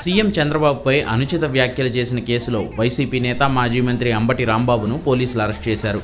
CM చంద్రబాబుపై అనుచిత వ్యాఖ్యలు చేసిన కేసులో వైసీపీ నేత మాజీ మంత్రి అంబటి రాంబాబును పోలీసులు అరెస్ట్ చేశారు.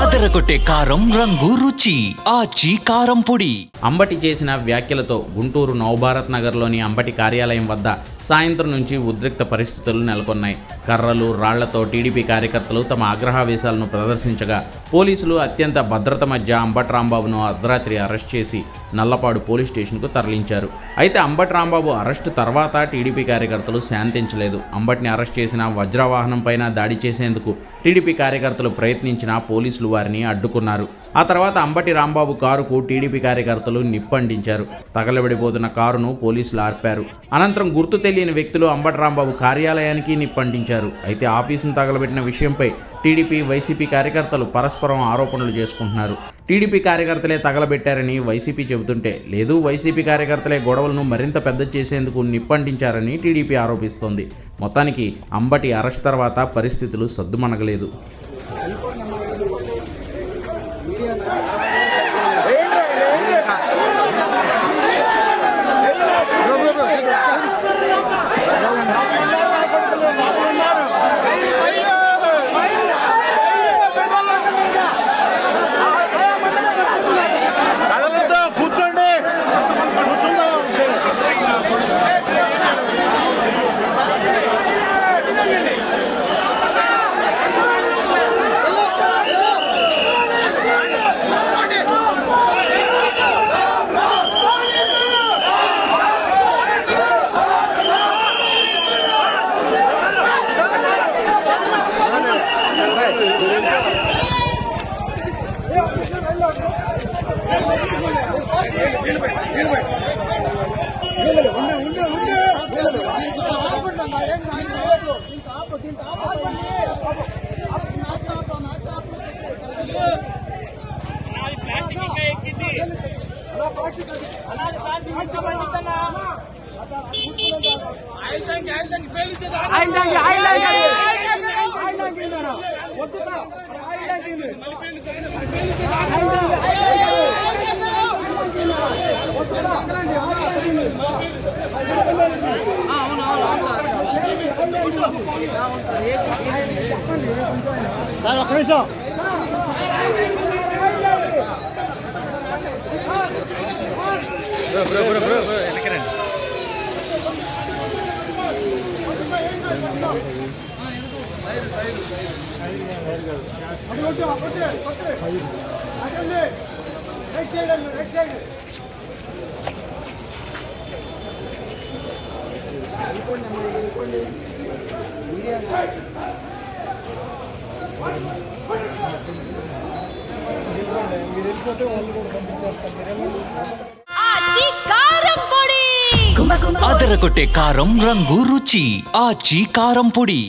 అదరగొట్టే కారం రంగు రుచి ఆచి కారం పొడి. అంబటి చేసిన వ్యాఖ్యలతో గుంటూరు నవభారత్ నగర్లోని అంబటి కార్యాలయం వద్ద సాయంత్రం నుంచి ఉద్రిక్త పరిస్థితులు నెలకొన్నాయి. కర్రలు, రాళ్లతో టీడీపీ కార్యకర్తలు తమ ఆగ్రహావేశాలను ప్రదర్శించగా పోలీసులు అత్యంత భద్రత మధ్య అంబటి రాంబాబును అర్ధరాత్రి అరెస్ట్ చేసి నల్లపాడు పోలీస్ స్టేషన్కు తరలించారు. అయితే అంబటి రాంబాబు అరెస్టు తర్వాత టీడీపీ కార్యకర్తలు శాంతించలేదు. అంబటిని అరెస్ట్ చేసిన వజ్రవాహనం పైన దాడి చేసేందుకు టీడీపీ కార్యకర్తలు ప్రయత్నించినా పోలీసులు వారిని అడ్డుకున్నారు. ఆ తర్వాత అంబటి రాంబాబు కారుకు టీడీపీ కార్యకర్తలు నిప్పంటించారు. తగలబడిపోతున్న కారును పోలీసులు ఆర్పారు. అనంతరం గుర్తు తెలియని వ్యక్తులు అంబటి రాంబాబు కార్యాలయానికి నిప్పంటించారు. అయితే ఆఫీసును తగలబెట్టిన విషయంపై టీడీపీ, వైసీపీ కార్యకర్తలు పరస్పరం ఆరోపణలు చేసుకుంటున్నారు. టీడీపీ కార్యకర్తలే తగలబెట్టారని వైసీపీ చెబుతుంటే, లేదు వైసీపీ కార్యకర్తలే గొడవలను మరింత పెద్ద చేసేందుకు నిప్పంటించారని టీడీపీ ఆరోపిస్తోంది. మొత్తానికి అంబటి అరెస్ట్ తర్వాత పరిస్థితులు సద్దుమణగలేదు. సార్ ఒక్క నిమిషం. ఎక్కడండి మీరు వెళ్ళిపోతే వాళ్ళు కూడా పంపించేస్తారు. అదరగొట్టే కారం రంగు రుచి ఆచి కారం పొడి.